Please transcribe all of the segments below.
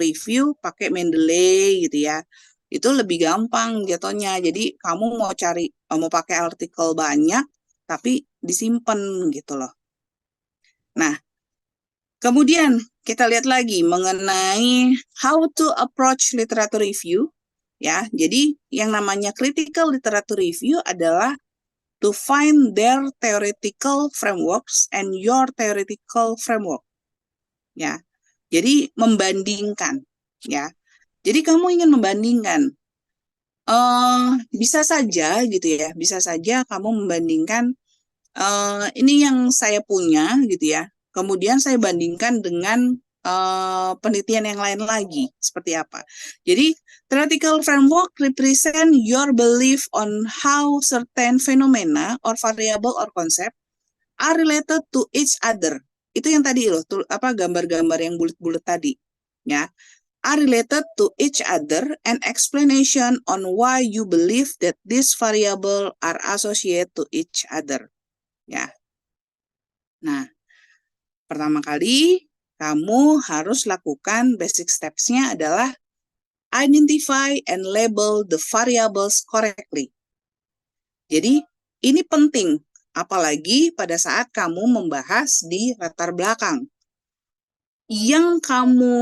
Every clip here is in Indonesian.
review pakai Mendeley gitu ya. Itu lebih gampang jatuhnya. Jadi kamu mau pakai artikel banyak, tapi disimpan gitu loh. Nah, kemudian kita lihat lagi mengenai how to approach literature review. Ya, jadi yang namanya critical literature review adalah to find their theoretical frameworks and your theoretical framework. Ya, jadi membandingkan. Ya, jadi kamu ingin membandingkan. Bisa saja gitu ya, bisa saja kamu membandingkan ini yang saya punya gitu ya. Kemudian saya bandingkan dengan penelitian yang lain lagi seperti apa. Jadi theoretical framework represent your belief on how certain phenomena or variable or concept are related to each other. Itu yang tadi loh, gambar-gambar yang bulat-bulat tadi, ya. Are related to each other and explanation on why you believe that these variable are associated to each other. Ya. Nah, pertama kali kamu harus lakukan basic steps-nya adalah identify and label the variables correctly. Jadi, ini penting, apalagi pada saat kamu membahas di latar belakang. Yang kamu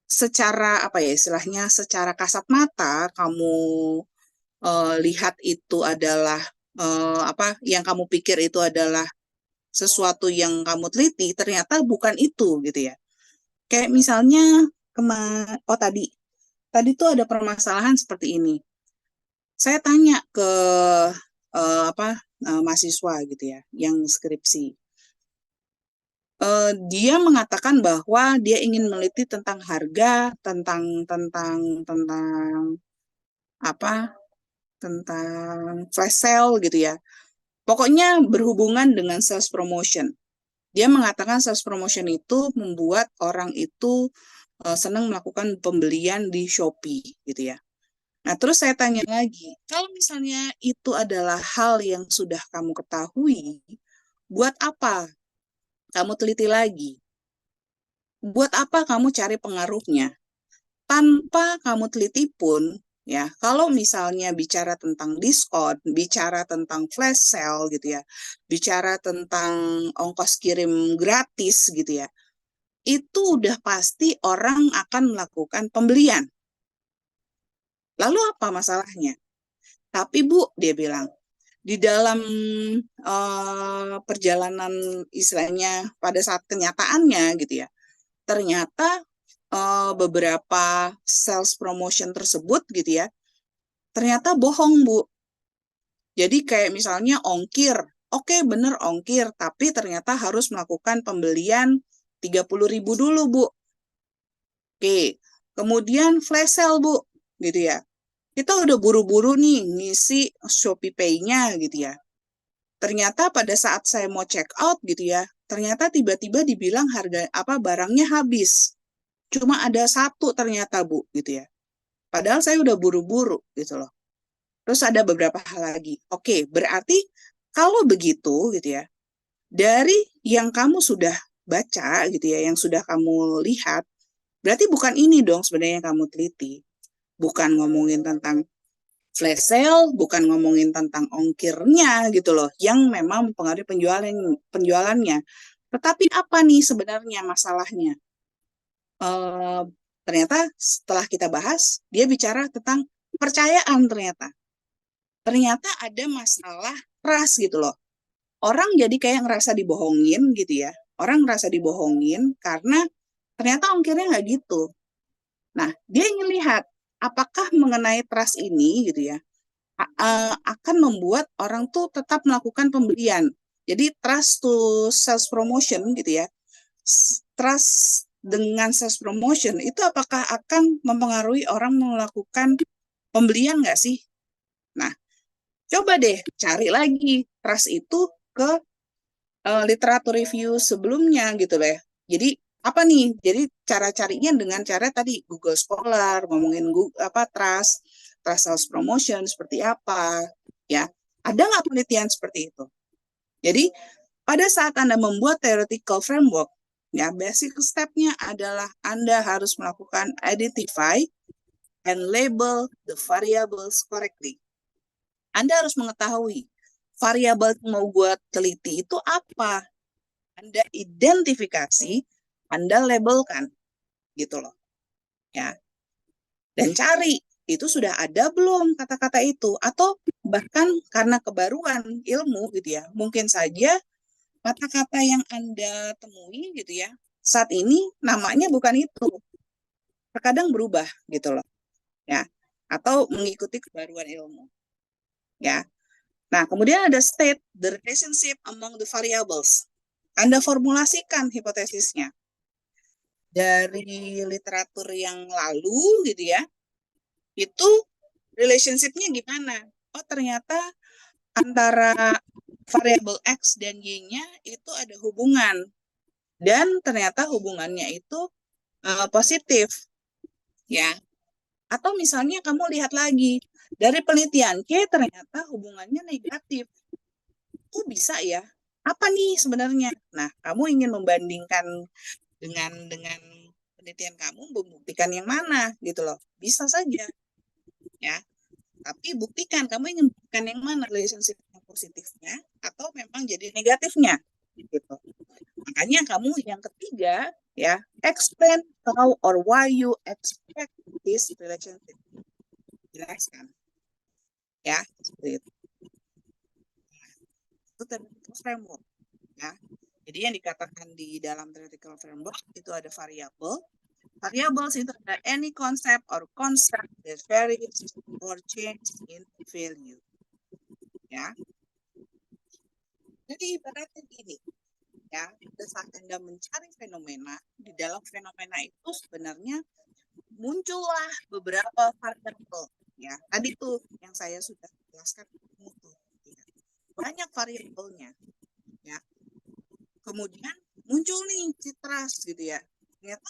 secara istilahnya secara kasat mata kamu lihat itu adalah yang kamu pikir itu adalah sesuatu yang kamu teliti, ternyata bukan itu gitu ya. Kayak misalnya tadi tuh ada permasalahan seperti ini. Saya tanya ke mahasiswa gitu ya, yang skripsi. Dia mengatakan bahwa dia ingin meneliti tentang harga, tentang flash sale gitu ya. Pokoknya berhubungan dengan sales promotion. Dia mengatakan sales promotion itu membuat orang itu senang melakukan pembelian di Shopee gitu ya. Nah, terus saya tanya lagi, kalau misalnya itu adalah hal yang sudah kamu ketahui, buat apa kamu teliti lagi? Buat apa kamu cari pengaruhnya? Tanpa kamu teliti pun, ya, kalau misalnya bicara tentang diskon, bicara tentang flash sale gitu ya, bicara tentang ongkos kirim gratis gitu ya, itu udah pasti orang akan melakukan pembelian. Lalu apa masalahnya? Tapi Bu, dia bilang, di dalam perjalanan istilahnya pada saat kenyataannya gitu ya, ternyata beberapa sales promotion tersebut gitu ya, ternyata bohong Bu. Jadi kayak misalnya ongkir, oke bener ongkir, tapi ternyata harus melakukan pembelian 30.000 dulu Bu. Oke, kemudian flash sale Bu, gitu ya. Kita udah buru-buru nih ngisi Shopee Pay-nya gitu ya. Ternyata pada saat saya mau check out gitu ya, ternyata tiba-tiba dibilang barangnya habis. Cuma ada satu ternyata Bu gitu ya. Padahal saya udah buru-buru gitu loh. Terus ada beberapa hal lagi. Oke, berarti kalau begitu gitu ya, dari yang kamu sudah baca gitu ya, yang sudah kamu lihat, berarti bukan ini dong sebenarnya yang kamu teliti. Bukan ngomongin tentang flash sale, bukan ngomongin tentang ongkirnya gitu loh, yang memang mempengaruhi penjualannya. Tetapi apa nih sebenarnya masalahnya? Ternyata setelah kita bahas, dia bicara tentang kepercayaan ternyata. Ternyata ada masalah trust gitu loh. Orang jadi kayak ngerasa dibohongin gitu ya. Orang ngerasa dibohongin karena ternyata ongkirnya nggak gitu. Nah, dia ingin lihat apakah mengenai trust ini gitu ya, akan membuat orang tuh tetap melakukan pembelian. Jadi trust to sales promotion gitu ya. Trust dengan sales promotion itu apakah akan mempengaruhi orang melakukan pembelian nggak sih? Nah, coba deh cari lagi trust itu ke literatur review sebelumnya gitu loh ya. Jadi apa nih? Jadi cara carinya dengan cara tadi Google Scholar, ngomongin trust sales promotion seperti apa, ya. Ada nggak penelitian seperti itu? Jadi pada saat Anda membuat theoretical framework, Ya, basic step-nya adalah Anda harus melakukan identify and label the variables correctly. Anda harus mengetahui variabel yang mau buat teliti itu apa. Anda identifikasi, Anda labelkan, gitu loh. Ya. Dan cari, itu sudah ada belum kata-kata itu? Atau bahkan karena kebaruan ilmu gitu ya, mungkin saja kata-kata yang Anda temui gitu ya, saat ini namanya bukan itu. Terkadang berubah gitu loh. Ya. Atau mengikuti kebaruan ilmu. Ya. Nah, kemudian ada state the relationship among the variables. Anda formulasikan hipotesisnya. Dari literatur yang lalu gitu ya, itu relationship-nya gimana? Oh, ternyata antara variabel X dan Y-nya itu ada hubungan. Dan ternyata hubungannya itu positif. Ya. Atau misalnya kamu lihat lagi, dari penelitian C ternyata hubungannya negatif. Kok bisa ya? Apa nih sebenarnya? Nah, kamu ingin membandingkan dengan penelitian kamu, membuktikan yang mana gitu loh. Bisa saja. Ya. Tapi buktikan, kamu ingin buktikan yang mana, relationship yang positifnya atau memang jadi negatifnya gitu. Makanya kamu yang ketiga ya, explain how or why you expect this relationship. Jelaskan. Ya, seperti itu. Itu theoretical framework ya. Jadi yang dikatakan di dalam theoretical framework itu ada variabel. Variables itu ada any concept or construct that varies or change in value. Ya. Jadi ibaratnya gini, ya, pada saat Anda mencari fenomena, di dalam fenomena itu sebenarnya muncullah beberapa variabel. Ya, tadi tuh yang saya sudah jelaskan itu. Ya. Banyak variabelnya. Ya. Kemudian muncul nih citras gitu ya. Ternyata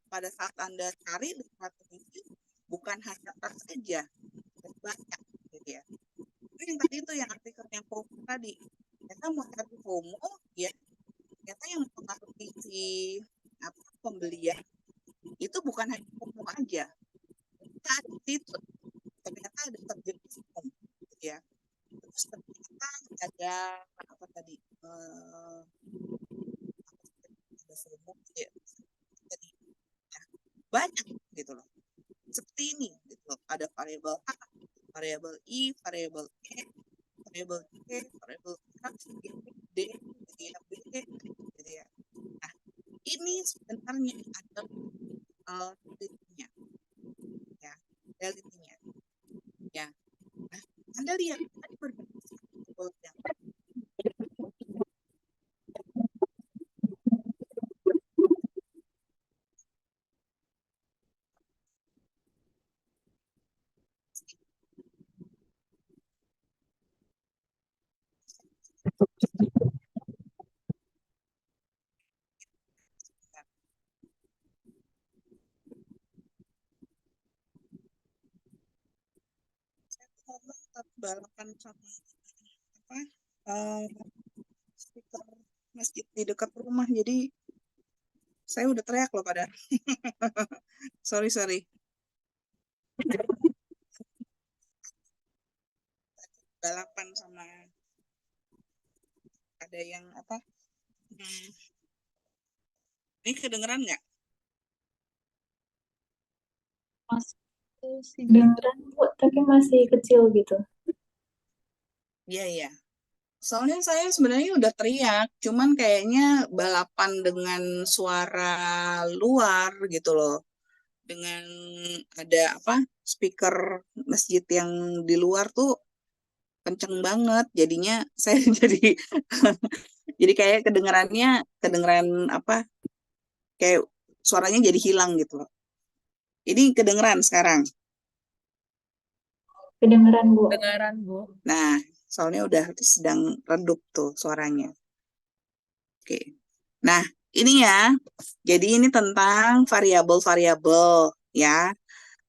pada saat Anda cari di ini bukan hanya tas saja, banyak gitu ya. Itu yang tadi itu yang artikel yang FOMO tadi. Ternyata mau cari FOMO ya, ternyata yang mempengaruhi si pembelian itu bukan hanya FOMO aja. Ternyata ada terjadi FOMO gitu ya. Terus ternyata ada apa tadi? Banyak gitu loh. Seperti ini gitu loh. Ada variabel A, variabel I, variabel E, variabel C, variabel K, D, B, gitu ya. Nah, ini sebenarnya ada realitinya. Ya, realitinya. Ya. Nah, Anda lihat tadi berbeda yang balapan sama apa speaker masjid di dekat rumah, jadi saya udah teriak loh pada sorry balapan sama ada yang apa ini kedengeran nggak? Masih dengeran Bu, tapi masih kecil gitu. Iya. Soalnya saya sebenarnya udah teriak, cuman kayaknya balapan dengan suara luar gitu loh. Dengan ada apa speaker masjid yang di luar tuh kenceng banget. Jadinya saya jadi kayak kedengeran apa kayak suaranya jadi hilang gitu loh. Ini kedengeran sekarang. Kedengeran Bu. Kedengaran, Bu. Nah, soalnya udah sedang redup tuh suaranya. Oke. Nah, ini ya. Jadi ini tentang variabel-variabel ya.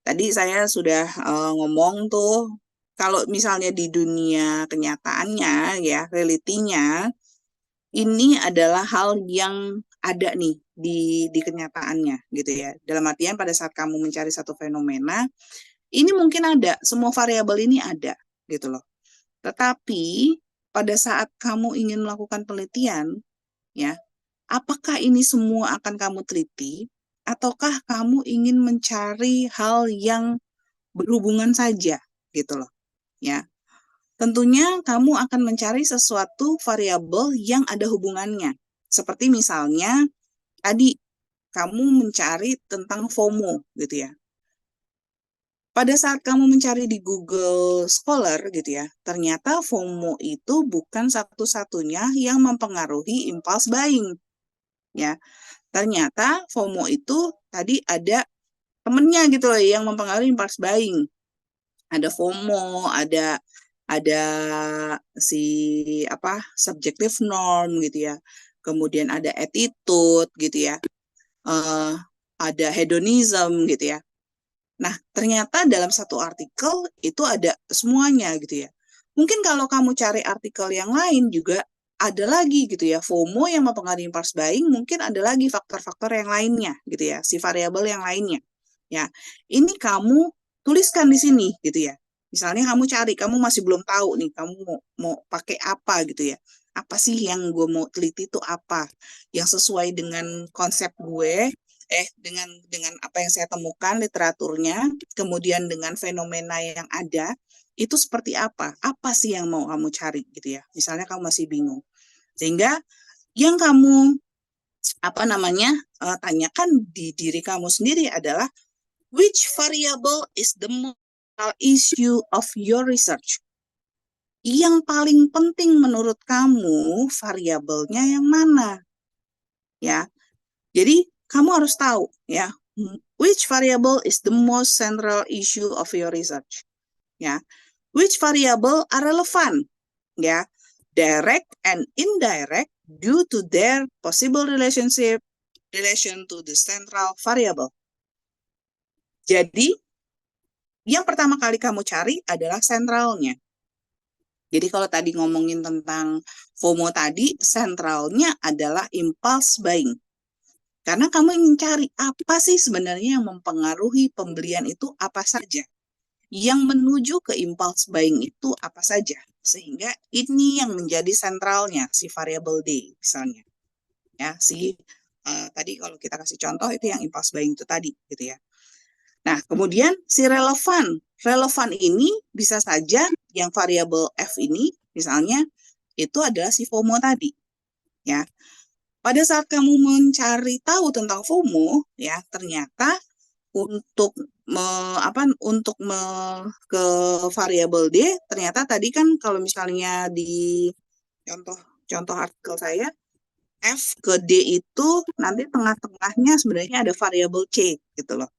Tadi saya sudah ngomong tuh kalau misalnya di dunia kenyataannya ya, realitinya ini adalah hal yang ada nih di kenyataannya gitu ya. Dalam artian pada saat kamu mencari satu fenomena, ini mungkin ada, semua variabel ini ada gitu loh. Tetapi pada saat kamu ingin melakukan penelitian, ya, apakah ini semua akan kamu teliti, ataukah kamu ingin mencari hal yang berhubungan saja gitu loh, ya. Tentunya kamu akan mencari sesuatu variabel yang ada hubungannya. Seperti misalnya tadi kamu mencari tentang FOMO gitu ya. Pada saat kamu mencari di Google Scholar gitu ya, ternyata FOMO itu bukan satu-satunya yang mempengaruhi impulse buying ya. Ternyata FOMO itu tadi ada temennya gitu loh yang mempengaruhi impulse buying. Ada FOMO, ada si subjective norm gitu ya. Kemudian ada attitude gitu ya. Ada hedonism gitu ya. Nah, ternyata dalam satu artikel itu ada semuanya gitu ya. Mungkin kalau kamu cari artikel yang lain juga ada lagi gitu ya. FOMO yang mempengaruhi impulse buying, mungkin ada lagi faktor-faktor yang lainnya gitu ya, si variabel yang lainnya. Ya, ini kamu tuliskan di sini gitu ya. Misalnya kamu cari, kamu masih belum tahu nih, kamu mau pakai apa gitu ya. Apa sih yang gue mau teliti itu apa? Yang sesuai dengan konsep gue, dengan apa yang saya temukan literaturnya, kemudian dengan fenomena yang ada, itu seperti apa? Apa sih yang mau kamu cari gitu ya? Misalnya kamu masih bingung. Sehingga yang kamu tanyakan di diri kamu sendiri adalah which variable is the most issue of your research? Yang paling penting menurut kamu variabelnya yang mana? Ya. Jadi kamu harus tahu ya, which variable is the most central issue of your research. Ya. Which variable are relevant? Ya. Direct and indirect due to their possible relation to the central variable. Jadi, yang pertama kali kamu cari adalah sentralnya. Jadi kalau tadi ngomongin tentang FOMO tadi, sentralnya adalah impulse buying. Karena kamu ingin cari apa sih sebenarnya yang mempengaruhi pembelian itu apa saja. Yang menuju ke impulse buying itu apa saja. Sehingga ini yang menjadi sentralnya, si variable D misalnya. Ya, tadi kalau kita kasih contoh itu yang impulse buying itu tadi gitu ya. Nah, kemudian si relevan. Relevan ini bisa saja yang variabel F ini misalnya itu adalah si FOMO tadi. Ya. Pada saat kamu mencari tahu tentang FOMO, ya ternyata untuk ke variabel D, ternyata tadi kan kalau misalnya di contoh artikel saya, F ke D itu nanti tengah-tengahnya sebenarnya ada variabel C gitu loh.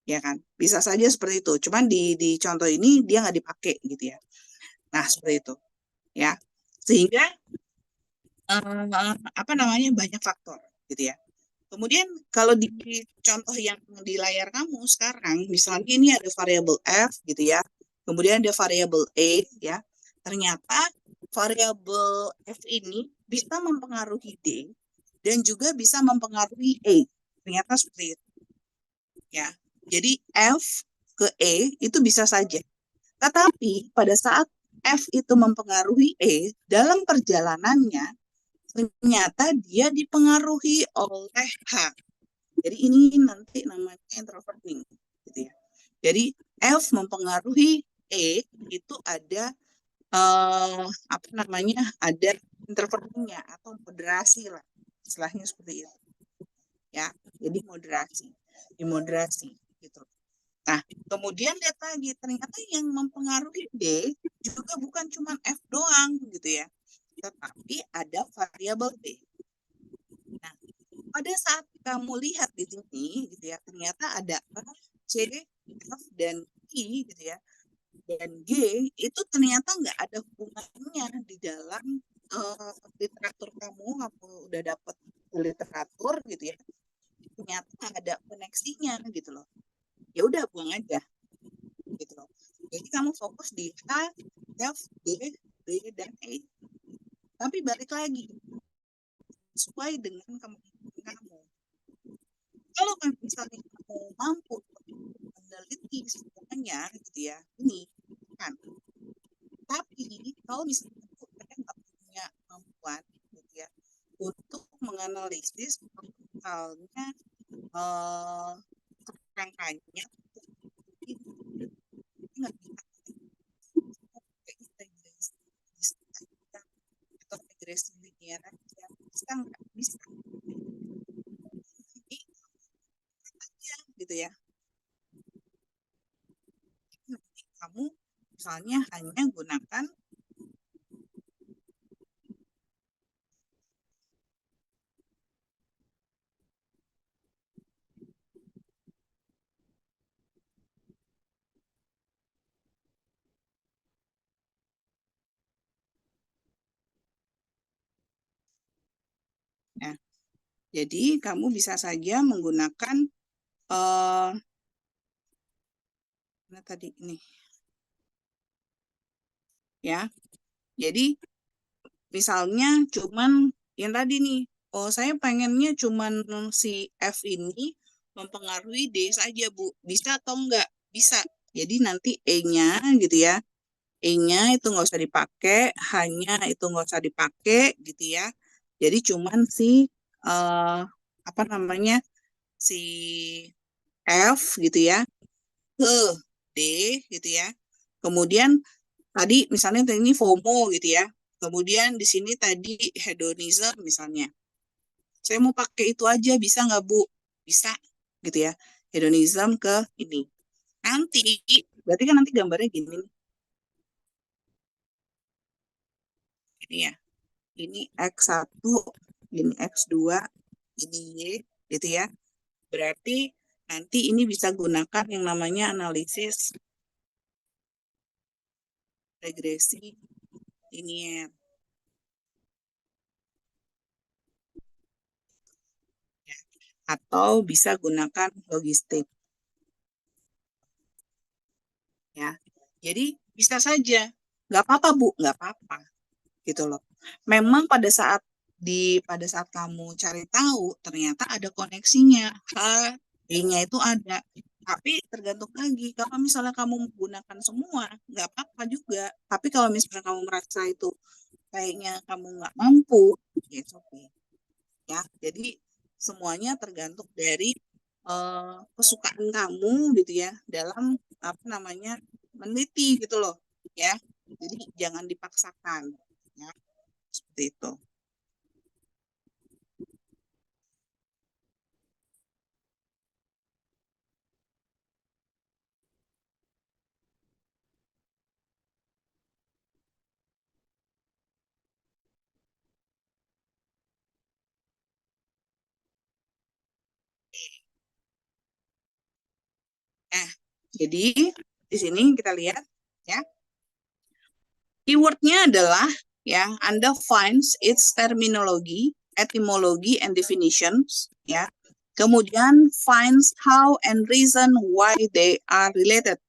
Ya kan? Bisa saja seperti itu. Cuman di contoh ini dia nggak dipakai gitu ya. Nah, seperti itu. Ya. Sehingga banyak faktor gitu ya. Kemudian kalau di contoh yang di layar kamu sekarang, misalnya ini ada variabel F gitu ya, kemudian ada variabel E ya, ternyata variabel F ini bisa mempengaruhi D dan juga bisa mempengaruhi E. Ternyata seperti itu. Ya, jadi F ke E itu bisa saja. Tetapi pada saat F itu mempengaruhi E dalam perjalanannya, ternyata dia dipengaruhi oleh H. Jadi ini nanti namanya intervening, gitu ya. Jadi F mempengaruhi E itu ada ada interveningnya atau moderasi lah, istilahnya seperti itu. Ya, jadi dimoderasi gitu. Nah, kemudian lihat lagi ternyata yang mempengaruhi D juga bukan cuma F doang gitu ya, tetapi ada variabel B. Nah, pada saat kamu lihat di sini gitu ya, ternyata ada C, F, dan I gitu ya, dan G itu ternyata nggak ada hubungannya di dalam literatur kamu udah dapat literatur gitu ya, ternyata ada koneksinya gitu loh. Ya udah buang aja gitu loh. Jadi kamu fokus di H, F, D, B, dan E. Tapi balik lagi sesuai dengan kemampuan Kalau misalnya kamu mampu meneliti semuanya gitu ya, ini kan. Tapi kalau misalnya mereka nggak punya kemampuan gitu ya untuk menganalisis misalnya kerangkanya, nggak bisa integrasi atau integrasi linear aja, bisa nggak bisa. Jadi aja gitu ya. Nanti kamu misalnya hanya gunakan ya. Jadi kamu bisa saja menggunakan mana tadi ini ya. Jadi misalnya cuman yang tadi nih, oh saya pengennya cuman si F ini mempengaruhi D saja, Bu. Bisa atau enggak? Bisa. Jadi nanti E-nya gitu ya. E-nya itu nggak usah dipakai, hanya itu nggak usah dipakai gitu ya. Jadi cuman si apa namanya si F gitu ya ke D gitu ya. Kemudian tadi misalnya tadi ini FOMO gitu ya. Kemudian di sini tadi hedonism misalnya. Saya mau pakai itu aja, bisa nggak Bu? Bisa gitu ya. Hedonism ke ini. Nanti, berarti kan nanti gambarnya gini nih. Ini ya. Ini X1, ini X2, ini Y gitu ya. Berarti nanti ini bisa gunakan yang namanya analisis regresi linier. Atau bisa gunakan logistik ya. Jadi bisa saja, nggak apa-apa Bu, nggak apa-apa gitu loh. Memang pada saat kamu cari tahu ternyata ada koneksinya, D-nya itu ada. Tapi tergantung lagi, kalau misalnya kamu menggunakan semua, nggak apa-apa juga. Tapi kalau misalnya kamu merasa itu kayaknya kamu nggak mampu, ya it's okay. Ya, jadi semuanya tergantung dari kesukaan kamu gitu ya dalam apa namanya meneliti gitu loh ya. Jadi jangan dipaksakan ya seperti itu. Nah, jadi di sini kita lihat ya keywordnya adalah ya Anda finds its terminology, etymology and definitions ya. Kemudian finds how and reason why they are related.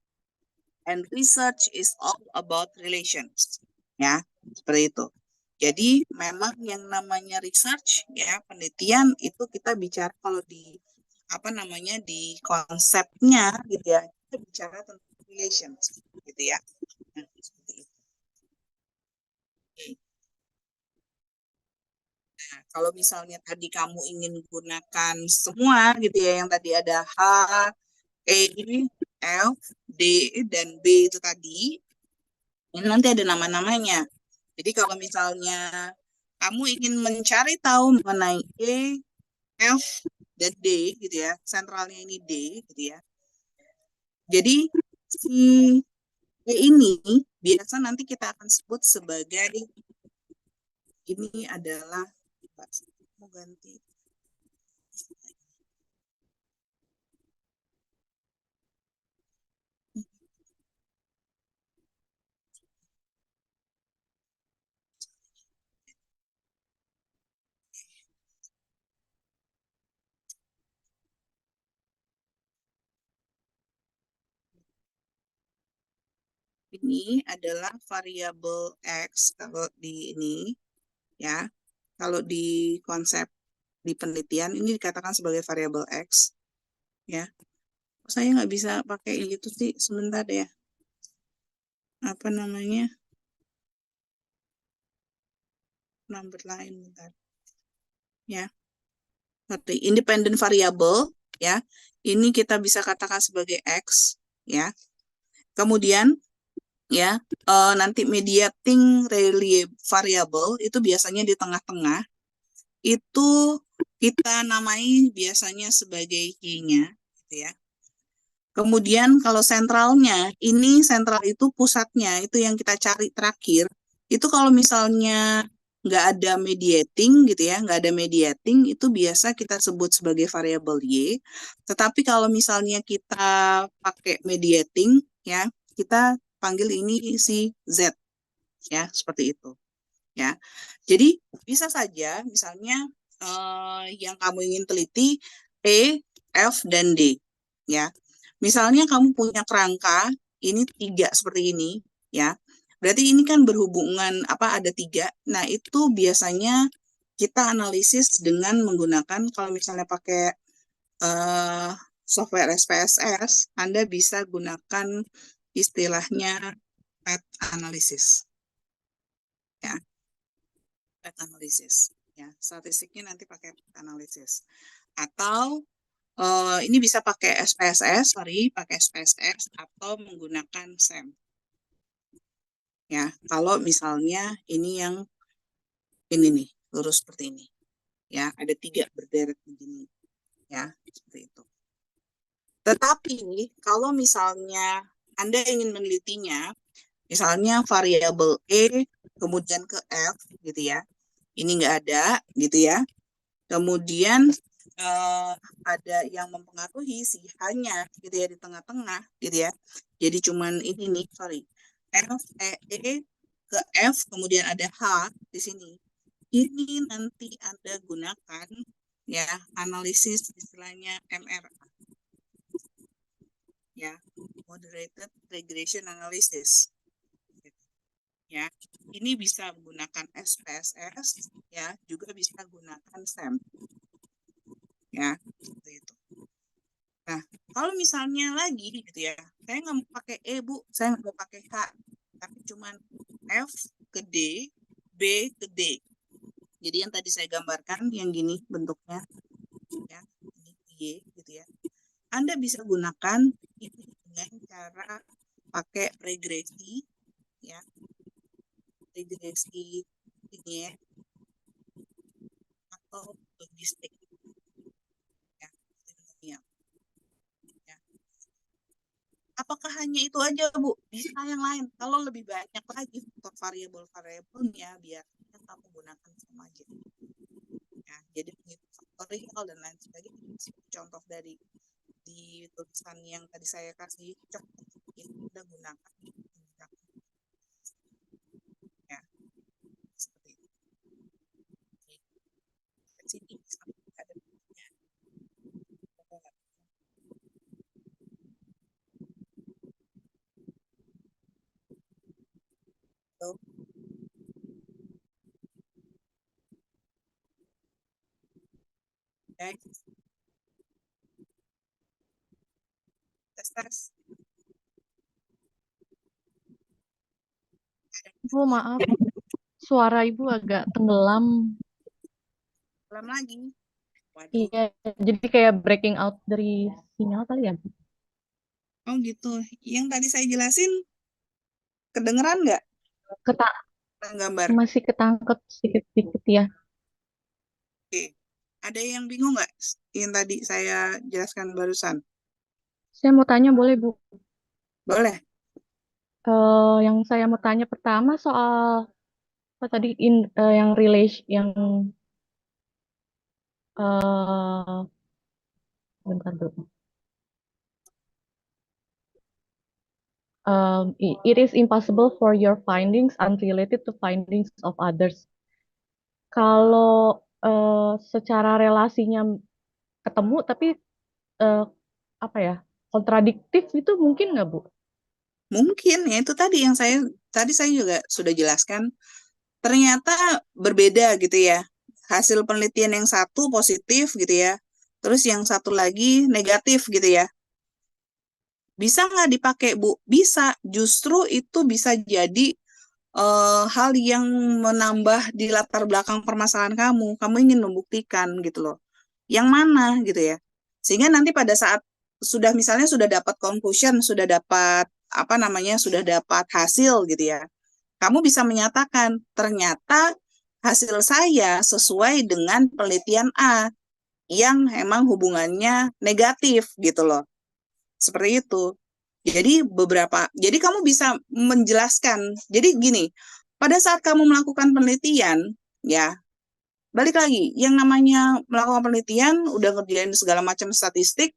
And research is all about relations. Ya, seperti itu. Jadi memang yang namanya research ya, penelitian itu kita bicara kalau di apa namanya di konsepnya gitu ya. Kita bicara tentang relations gitu ya. Nah, seperti itu. Nah, kalau misalnya tadi kamu ingin gunakan semua gitu ya, yang tadi ada H, E, F, D, dan B itu tadi, ini nanti ada nama-namanya. Jadi kalau misalnya kamu ingin mencari tahu mengenai E, F, dan D gitu ya, sentralnya ini D gitu ya. Jadi si E ini biasa nanti kita akan sebut sebagai ini adalah mau ganti ini adalah variabel X kalau di ini ya. Kalau di konsep di penelitian ini dikatakan sebagai variabel X. ya. Saya nggak bisa pakai itu sih, sebentar ya. Apa namanya? Number line, bentar. Ya, seperti independent variable, ya. Ini kita bisa katakan sebagai X, ya. Kemudian, ya, nanti mediating variable itu biasanya di tengah-tengah, itu kita namai biasanya sebagai Y-nya, gitu ya. Kemudian kalau sentralnya, ini sentral itu pusatnya, itu yang kita cari terakhir. Itu kalau misalnya nggak ada mediating gitu ya, nggak ada mediating, itu biasa kita sebut sebagai variabel Y. Tetapi kalau misalnya kita pakai mediating, ya, kita panggil ini si Z, ya, seperti itu. Ya, jadi bisa saja misalnya yang kamu ingin teliti E, F, dan D, ya. Misalnya kamu punya kerangka ini 3 seperti ini, ya. Berarti ini kan berhubungan apa ada 3. Nah, itu biasanya kita analisis dengan menggunakan kalau misalnya pakai software SPSS, Anda bisa gunakan istilahnya path analysis, ya. Path analysis, ya. Statistiknya nanti pakai path analysis. Atau ini bisa pakai SPSS, pakai SPSS atau menggunakan SEM. Ya, kalau misalnya ini yang ini nih, lurus seperti ini. Ya, ada 3 berderet begini. Ya, seperti itu. Tetapi kalau misalnya Anda ingin menelitinya, misalnya variabel E kemudian ke F gitu ya. Ini nggak ada gitu ya. Kemudian ada yang mempengaruhi si hanya gitu ya di tengah-tengah gitu ya. Jadi cuman ini nih, F, E ke F, kemudian ada H di sini. Ini nanti Anda gunakan ya analisis istilahnya MRA. Ya, Moderated Regression Analysis. Ya, ini bisa menggunakan SPSS, ya, juga bisa gunakan SEM. Ya, seperti itu. Nah, kalau misalnya lagi gitu ya, saya nggak mau pakai E, Bu, saya nggak mau pakai H, tapi cuman F ke D, B ke D. Jadi yang tadi saya gambarkan, yang gini bentuknya, ya, ini Y gitu ya. Anda bisa gunakan ini dengan cara pakai regresi, ya, regresi ini ya, atau logistik. Ya. Ya. Apakah hanya itu aja, Bu? Bisa yang lain. Kalau lebih banyak lagi faktor variabel-variabelnya, biasanya kamu gunakan sama aja. Ya, jadi faktorial dan lain sebagainya. Contoh dari di tulisan yang tadi saya kasih, ini udah gunakan. Ya, seperti itu. Di sini ada tes. Bu, maaf, suara Ibu agak tenggelam. Ulang lagi. Waduh. Iya, jadi kayak breaking out dari sinyal kali ya, Bu? Oh gitu. Yang tadi saya jelasin, kedengeran nggak? Gambar. Masih ketangkep sedikit-sedikit ya. Oke. Ada yang bingung nggak yang tadi saya jelaskan barusan? Saya mau tanya boleh, Bu? Boleh. Yang saya mau tanya pertama soal apa tadi yang relation yang bentar dulu. It is impossible for your findings unrelated to findings of others. Kalau secara relasinya ketemu tapi eh, apa ya kontradiktif itu mungkin nggak, Bu? Mungkin ya itu tadi yang saya juga sudah jelaskan. Ternyata berbeda gitu ya. Hasil penelitian yang satu positif gitu ya. Terus yang satu lagi negatif gitu ya. Bisa nggak dipakai, Bu? Bisa. Justru itu bisa jadi hal yang menambah di latar belakang permasalahan kamu. Kamu ingin membuktikan gitu loh. Yang mana gitu ya. Sehingga nanti pada saat sudah misalnya sudah dapat conclusion, sudah dapat apa namanya, sudah dapat hasil gitu ya. Kamu bisa menyatakan, ternyata hasil saya sesuai dengan penelitian A yang emang hubungannya negatif gitu loh. Seperti itu. Jadi kamu bisa menjelaskan. Jadi gini, pada saat kamu melakukan penelitian, ya, balik lagi, yang namanya melakukan penelitian, udah ngerjain segala macam statistik,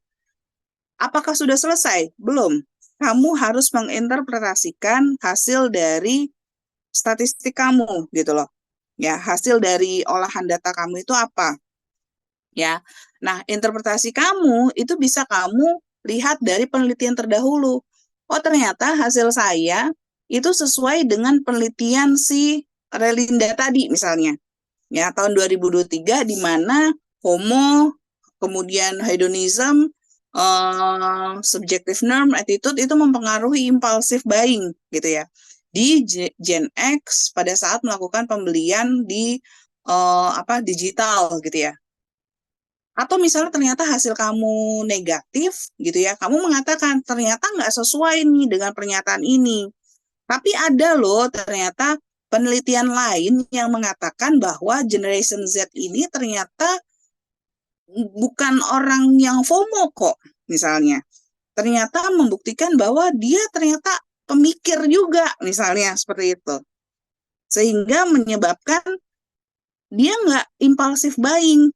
apakah sudah selesai? Belum. Kamu harus menginterpretasikan hasil dari statistik kamu, gitu loh. Ya, hasil dari olahan data kamu itu apa? Ya. Nah, interpretasi kamu itu bisa kamu lihat dari penelitian terdahulu. Oh, ternyata hasil saya itu sesuai dengan penelitian si Relinda tadi misalnya. Ya, tahun 2023 di mana homo, kemudian hedonism, subjective norm, attitude itu mempengaruhi impulsive buying gitu ya. Di Gen X pada saat melakukan pembelian di digital gitu ya. Atau misalnya ternyata hasil kamu negatif gitu ya, kamu mengatakan ternyata nggak sesuai nih dengan pernyataan ini. Tapi ada loh ternyata penelitian lain yang mengatakan bahwa Generation Z ini ternyata bukan orang yang FOMO kok, misalnya. Ternyata membuktikan bahwa dia ternyata pemikir juga, misalnya seperti itu. Sehingga menyebabkan dia nggak impulsif buying.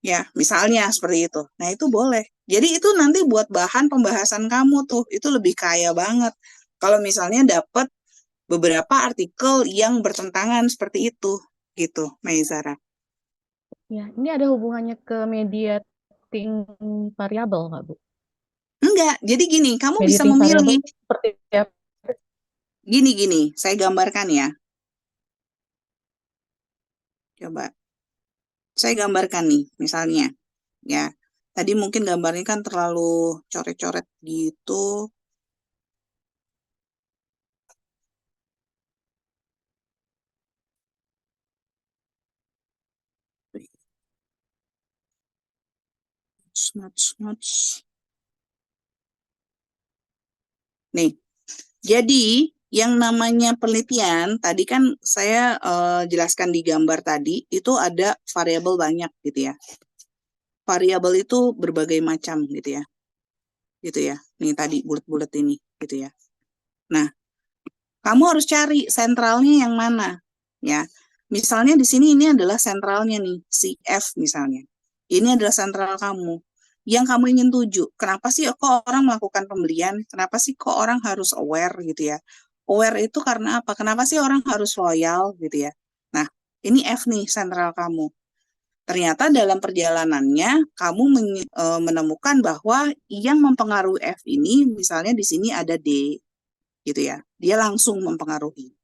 Ya, misalnya seperti itu. Nah, itu boleh. Jadi itu nanti buat bahan pembahasan kamu tuh, itu lebih kaya banget. Kalau misalnya dapat beberapa artikel yang bertentangan seperti itu, gitu, Maizara. Ya, ini ada hubungannya ke mediating variabel nggak, Bu? Enggak, jadi gini, kamu bisa Mediating variabel memilih. seperti apa? Gini, saya gambarkan ya. Coba, saya gambarkan nih, misalnya. Ya, tadi mungkin gambarnya kan terlalu coret-coret gitu. Smuts. Nih, jadi yang namanya penelitian, tadi kan saya jelaskan di gambar tadi, itu ada variabel banyak gitu ya. Variabel itu berbagai macam gitu ya. Gitu ya. Nih tadi bulat-bulat ini gitu ya. Nah, kamu harus cari sentralnya yang mana ya. Misalnya di sini ini adalah sentralnya nih, si F misalnya. Ini adalah sentral kamu. Yang kamu ingin tuju. Kenapa sih kok orang melakukan pembelian? Kenapa sih kok orang harus aware gitu ya? Aware itu karena apa? Kenapa sih orang harus loyal gitu ya? Nah, ini F nih sentral kamu. Ternyata dalam perjalanannya kamu menemukan bahwa yang mempengaruhi F ini misalnya di sini ada D gitu ya. Dia langsung mempengaruhi.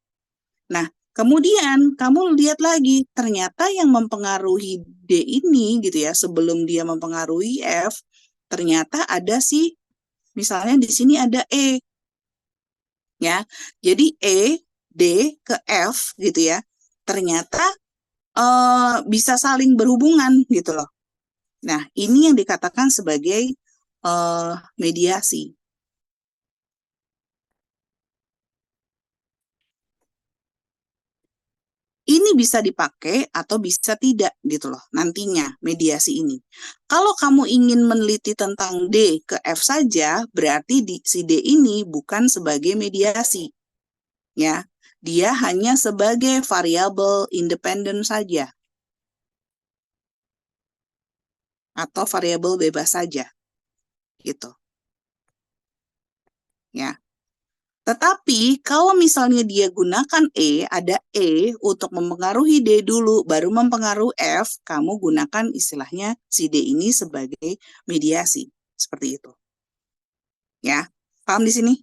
Nah, kemudian kamu lihat lagi ternyata yang mempengaruhi D ini gitu ya sebelum dia mempengaruhi F ternyata ada si misalnya di sini ada E ya. Jadi E, D ke F gitu ya. Ternyata bisa saling berhubungan gitu loh. Nah, ini yang dikatakan sebagai mediasi. Ini bisa dipakai atau bisa tidak gitu loh nantinya mediasi ini. Kalau kamu ingin meneliti tentang D ke F saja, berarti si D ini bukan sebagai mediasi. Ya, dia hanya sebagai variabel independen saja. Atau variabel bebas saja. Gitu. Ya. Tetapi kalau misalnya dia gunakan E, ada E untuk mempengaruhi D dulu, baru mempengaruhi F, kamu gunakan istilahnya si D ini sebagai mediasi. Seperti itu. Ya, paham di sini?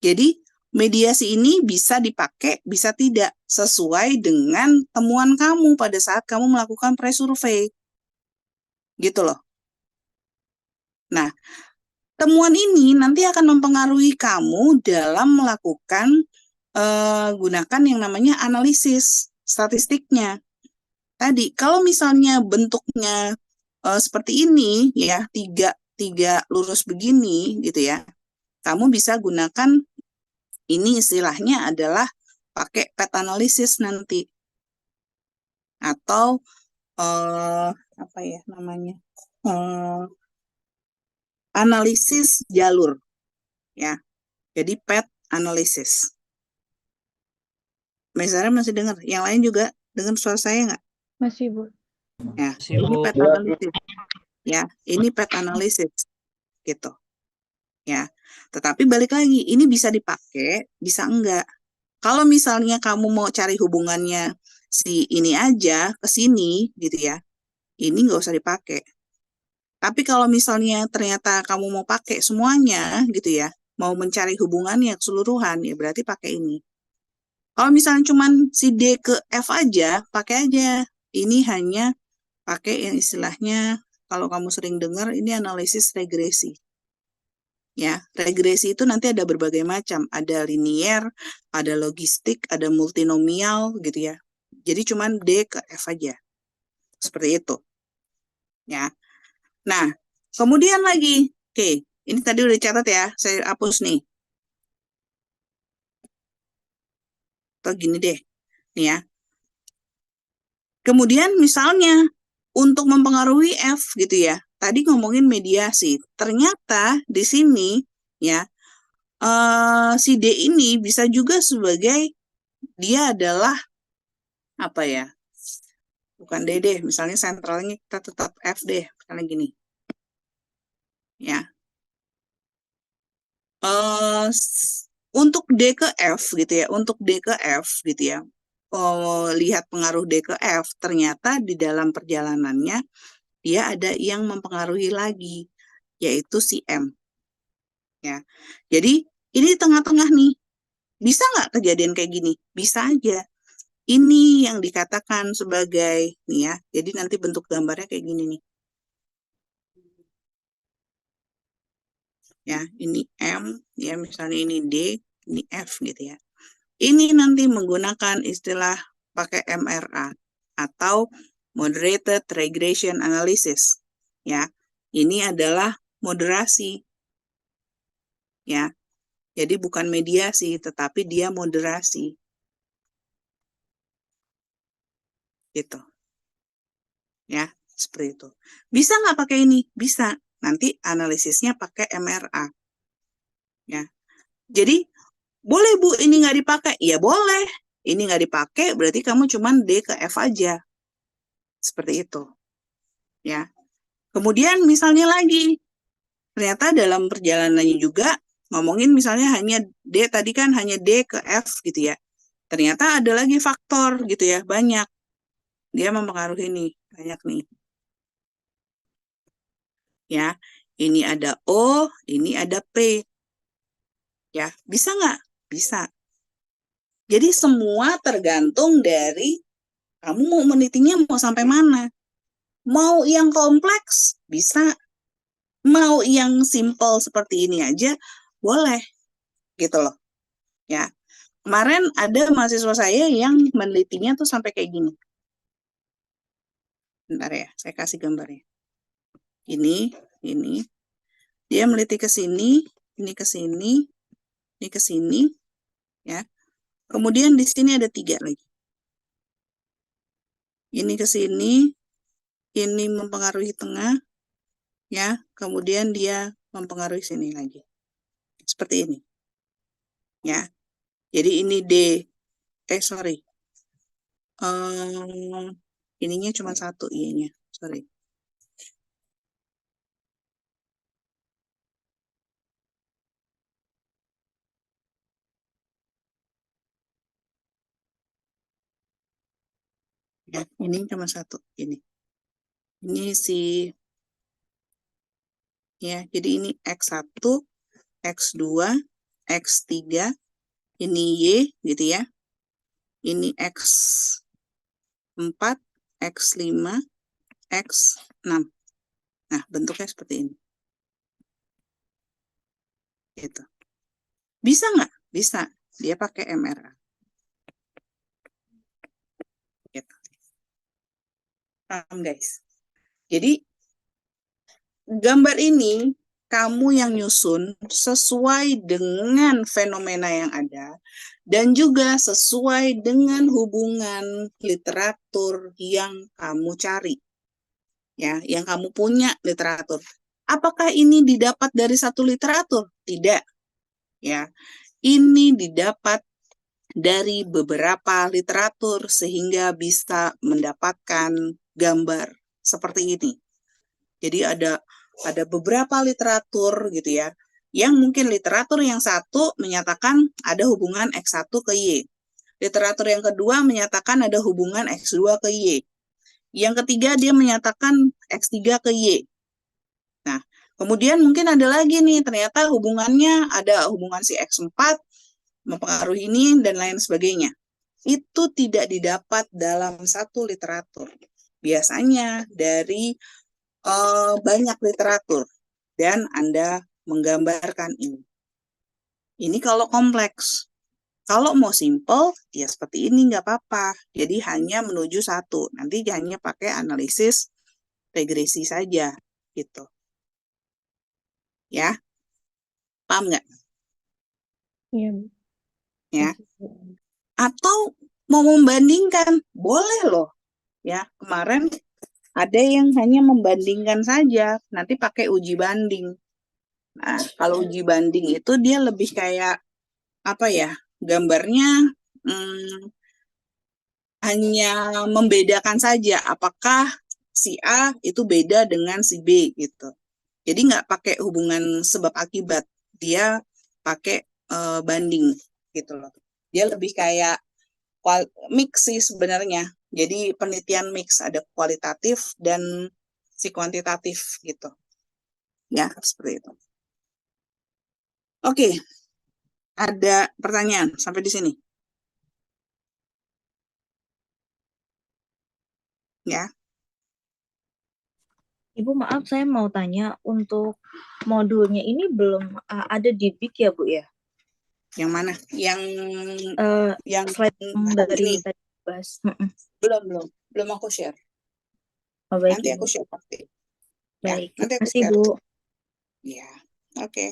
Jadi, mediasi ini bisa dipakai, bisa tidak, sesuai dengan temuan kamu pada saat kamu melakukan pre-survey. Gitu loh. Nah, temuan ini nanti akan mempengaruhi kamu dalam melakukan gunakan yang namanya analisis statistiknya. Tadi, kalau misalnya bentuknya seperti ini, ya, tiga lurus begini, gitu ya, kamu bisa gunakan ini istilahnya adalah pakai pet analisis nanti. Atau, apa ya namanya, analisis jalur, ya. Jadi pet analisis. Misalnya masih dengar? Yang lain juga dengar suara saya nggak? Masih, Bu. Ya, Masih, ini Bu. pet analisis. Ya, ini pet analisis gitu. Ya. Tetapi balik lagi, ini bisa dipakai, bisa enggak. Kalau misalnya kamu mau cari hubungannya si ini aja ke sini gitu ya, ini nggak usah dipakai. Tapi kalau misalnya ternyata kamu mau pakai semuanya gitu ya, mau mencari hubungannya keseluruhan, ya berarti pakai ini. Kalau misalnya cuman si D ke F aja, pakai aja. Ini hanya pakai yang istilahnya, kalau kamu sering dengar, ini analisis regresi. Ya, regresi itu nanti ada berbagai macam. Ada linier, ada logistik, ada multinomial gitu ya. Jadi cuman D ke F aja. Seperti itu. Ya. Nah, kemudian lagi, oke, ini tadi udah dicatat ya, saya hapus nih. Atau gini deh, nih ya. Kemudian misalnya untuk mempengaruhi F gitu ya. Tadi ngomongin mediasi. Ternyata di sini ya si D ini bisa juga sebagai dia adalah apa ya? Bukan D deh, misalnya sentralnya kita tetap F deh, misalnya gini. Ya. Untuk D ke F gitu ya, untuk D ke F gitu ya. Lihat pengaruh D ke F, ternyata di dalam perjalanannya dia ada yang mempengaruhi lagi, yaitu si M. Ya, jadi ini di tengah-tengah nih, bisa nggak kejadian kayak gini? Bisa aja. Ini yang dikatakan sebagai nih ya. Jadi nanti bentuk gambarnya kayak gini nih. Ya, ini M, ya misalnya ini D, ini F gitu ya. Ini nanti menggunakan istilah pakai MRA atau Moderated Regression Analysis. Ya, ini adalah moderasi. Ya, jadi bukan mediasi, tetapi dia moderasi. Gitu. Ya, seperti itu. Bisa nggak pakai ini? Bisa. Nanti analisisnya pakai MRA. Ya. Jadi, boleh Bu, ini nggak dipakai? Ya boleh. Ini nggak dipakai, berarti kamu cuman D ke F aja. Seperti itu. Ya. Kemudian misalnya lagi, ternyata dalam perjalanannya juga, ngomongin misalnya hanya D, tadi kan hanya D ke F gitu ya. Ternyata ada lagi faktor gitu ya, banyak. Dia mempengaruhi nih, banyak nih. Ya, ini ada O, ini ada P. Ya, bisa nggak? Bisa. Jadi semua tergantung dari kamu mau menelitinya mau sampai mana. Mau yang kompleks, bisa. Mau yang simple seperti ini aja, boleh. Gitu loh. Ya. Kemarin ada mahasiswa saya yang menelitinya tuh sampai kayak gini. Bentar ya, saya kasih gambarnya. Ini. Dia meneliti ke sini, ini ke sini, ini ke sini, ya. Kemudian di sini ada 3 lagi. Ini ke sini, ini mempengaruhi tengah, ya. Kemudian dia mempengaruhi sini lagi. Seperti ini. Ya. Jadi ini D. Sorry. Ininya cuma 1 I-nya. Sorry. Ya, ini cuma 1 ini. Ini si ya, jadi ini X1, X2, X3, ini Y gitu ya. Ini X4, X5, X6. Nah, bentuknya seperti ini. Gitu. Bisa nggak? Bisa. Dia pakai MRA. Gitu. Paham, guys? Jadi, gambar ini kamu yang nyusun sesuai dengan fenomena yang ada dan juga sesuai dengan hubungan literatur yang kamu cari. Ya, yang kamu punya literatur. Apakah ini didapat dari satu literatur? Tidak. Ya. Ini didapat dari beberapa literatur sehingga bisa mendapatkan gambar seperti ini. Jadi ada beberapa literatur gitu ya, yang mungkin literatur yang satu menyatakan ada hubungan X1 ke Y. Literatur yang kedua menyatakan ada hubungan X2 ke Y. Yang ketiga dia menyatakan X3 ke Y. Nah, kemudian mungkin ada lagi nih, ternyata hubungannya ada hubungan si X4 mempengaruhi ini dan lain sebagainya. Itu tidak didapat dalam satu literatur. Biasanya dari banyak literatur dan Anda menggambarkan ini. Ini kalau kompleks. Kalau mau simple, ya seperti ini nggak apa-apa. Jadi hanya menuju satu. Nanti hanya pakai analisis regresi saja, gitu. Ya, paham nggak? Iya, Ya. masih, Bu. Atau mau membandingkan, boleh loh. Ya, kemarin ada yang hanya membandingkan saja, nanti pakai uji banding. Nah, kalau uji banding itu dia lebih kayak apa ya? Gambarnya hanya membedakan saja apakah si A itu beda dengan si B gitu. Jadi nggak pakai hubungan sebab akibat, dia pakai banding gitu loh. Dia lebih kayak mix sih sebenarnya. Jadi penelitian mix, ada kualitatif dan si kuantitatif gitu. Ya, seperti itu. Oke, ada pertanyaan sampai di sini? Ya, Ibu maaf saya mau tanya untuk modulnya ini belum ada di BIK ya Bu ya? yang mana? Yang Slide yang ini dari tadi bahas. belum aku share. Oh, baik Nanti Ibu. aku share pasti. Ya, Baik, nanti terima aku kasih share. Bu. Ya, oke.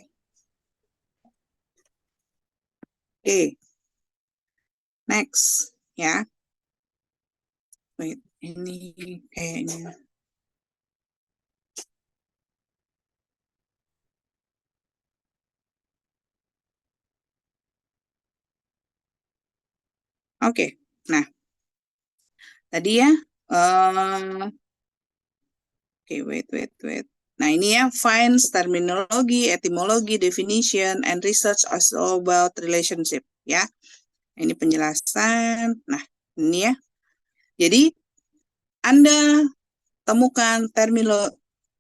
Oke, next ya. Wait, ini kayaknya. Oke, nah tadi ya. Oke, wait. Nah, ini ya, finds, terminologi, etimologi, definition, and research also about relationship, ya. Ini penjelasan. Nah, ini ya. Jadi, Anda temukan